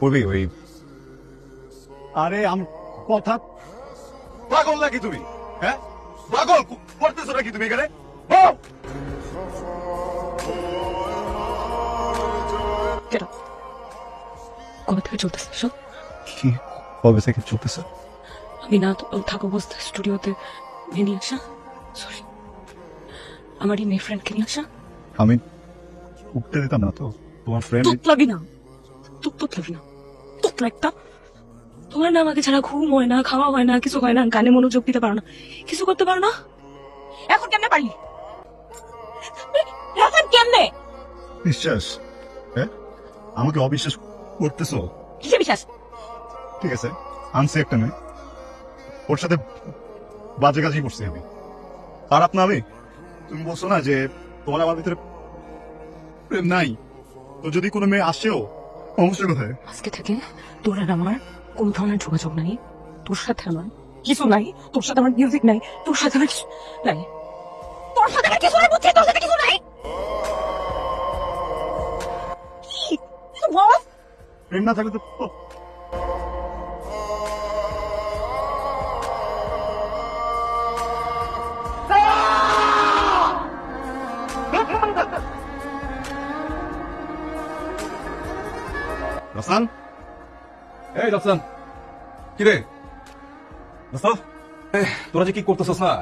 করবি ওই আরে আমি কথা পাগল নাকি তুমি? হ্যাঁ পাগল করতেছো নাকি তুমি এখানে? কবে থেকে চলতেছে সব? কি কবে থেকে চলতেছে? আমি না থাকা অবস্থায় স্টুডিওতে নিয়ে আসা, সরি আমারই মেয়ে ফ্রেন্ডকে নিয়ে আসা। আমি উঠতে দিতাম না তো তোমার ফ্রেন্ড। তুতলাবি না, তুতলাবি না, তুতলা একটা। তোমার না আমাকে ছাড়া ঘুম হয় না, খাওয়া হয় না, কিছু হয় না, গানে মনোযোগ দিতে পারো না, কিছু করতে পারো না। এখন কেমনে পারলি? এখন কেমনে? বিশ্বাস? হ্যাঁ আমাকে অবিশ্বাস করতেছো? কিসে বিশ্বাস? ঠিক আছে আনছি একটা মেয়ে, ওর সাথে বাজে কাজই করছি আমি। খারাপ না আমি? তুমি বলছো না যে তোমার আমার ভিতরে প্রেম নাই, তো যদি কোনো মেয়ে আসেও সমস্যা কোথায়? আজকে থেকে তোর আর আমার কোন ধরনের যোগাযোগ নাই, তোর সাথে আমার কিছু নাই, তোর সাথে আমার মিউজিক নাই, তোর সাথে আমার কিছু নাই, তোর সাথে আমার কিছু নাই, বুঝছি? তোর সাথে কিছু নাই। কি বল? প্রেম না থাকলে তো রসান, এই রসান, কি রে দোস্ত? তোরা যে কি করতেছস না,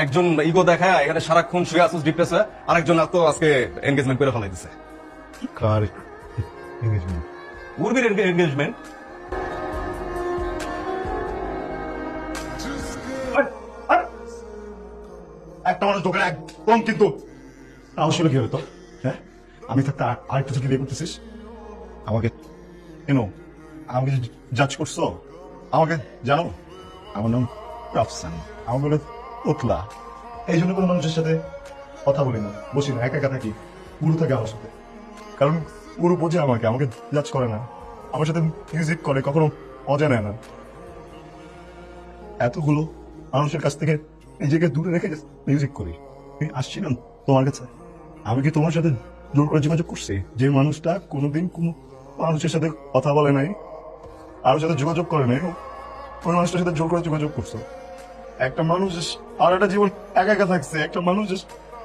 একজন ইগো দেখায় এখানে সারাক্ষণ শুয়ে আসছিস ডিপ্রেসে, আরেকজন তো আজকে এনগেজমেন্ট করে ফেলাই দিছে। কার এঙ্গেজমেন্ট? উর্বির এনগেজমেন্ট। একটা মানুষ দোকানে একদম কিন্তু সাহস হলো কি হতো? হ্যাঁ আমি থাকতে আরেকটা চোখে বিয়ে করতেছিস আমাকে? কেন আমাকে জাজ করছো? আমাকে জানো? আমার নাম রাফসান, আমার বলে ওতলা। এই জন্য কোনো মানুষের সাথে কথা বলি না, বসি না, একা একা থাকি। গুরু থাকে আমার সাথে, কারণ গুরু বোঝে আমাকে, আমাকে জাজ করে না, আমার সাথে মিউজিক করে, কখনো মজা নেয় না। এতগুলো মানুষের কাছ থেকে নিজেকে দূরে রেখে মিউজিক করি। আমি আসছিলাম তোমার কাছে, আমি কি তোমার সাথে জোর করে যোগাযোগ করছি? যে মানুষটা কোনোদিন কোনো মানুষের সাথে কথা বলে নাই, কারোর সাথে যোগাযোগ করে নাই, ওই মানুষটার সাথে জোর করে যোগাযোগ করছো। একটা মানুষ আর একটা জীবন একা একা থাকছে, একটা মানুষ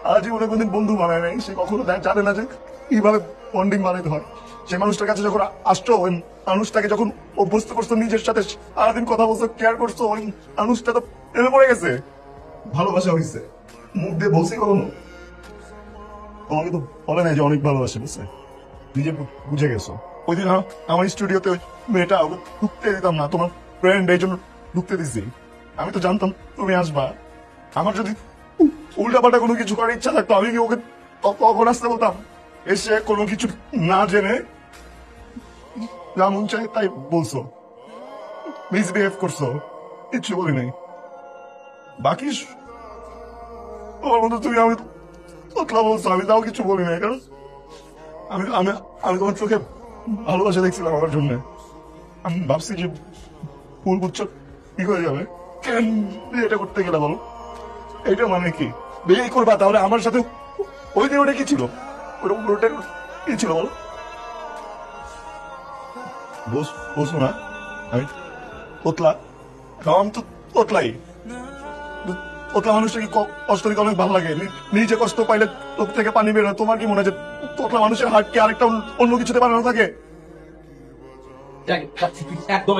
আর জীবনে কোনদিন বন্ধু বানায় নাই, সে কখনো জানে না যে কিভাবে বন্ডিং বানাইতে হয়। সেই মানুষটার কাছে যখন আসছো, ওই মানুষটাকে যখন অভ্যস্ত করছো, নিজের সাথে সারাদিন কথা বলছো, কেয়ার করছো, ওই মানুষটা তো প্রেমে পড়ে গেছে, ভালোবাসা হয়েছে। মুখ দিয়ে বলছি কখনো? তোমাকে তো বলে নাই যে অনেক ভালোবাসে, বুঝছে? নিজে বুঝে গেছো। ওই দিন আমার স্টুডিওতে ওই মেয়েটা, ওকে ঢুকতে দিতাম না, তোমার ফ্রেন্ড এই জন্য ঢুকতে দিছি। আমি তো জানতাম তুমি আসবা। আমার যদি উল্টাপাল্টা কোনো কিছু করার ইচ্ছা থাকতো, আমি কি ওকে তখন আসতে বলতাম? এসে কোনো কিছু না জেনে যা মন চাই তাই বলছো, মিসবিহেভ করছো, কিচ্ছু বলি নাই। বাকি তোমার মতো তুমি আমি তোতলা বলছো, আমি তাও কিছু বলি নাই, কারণ আমি আমি আমি তোমার চোখে ভালোবাসা দেখছিলাম আমার জন্য। আমি ভাবছি যে ফুল গুচ্ছ ঠিক হয়ে যাবে। কেন এটা করতে গেলে বলো? এটা মানে কি? বিয়ে করবা তাহলে আমার সাথে? ওই দিন ওটা কি ছিল? ওটা কি ছিল বলো? বসো না, আমি তোতলা, আমি তো তোতলাই। তোতলা মানুষটা কি কষ্ট দিতে অনেক ভালো লাগে, নিজে কষ্ট পাইলে চোখ থেকে পানি বের হয়। তোমার কি মনে হয় যে তোতলা মানুষের হার্ট কি আরেকটা অন্য কিছুতে বানানো থাকে? একদম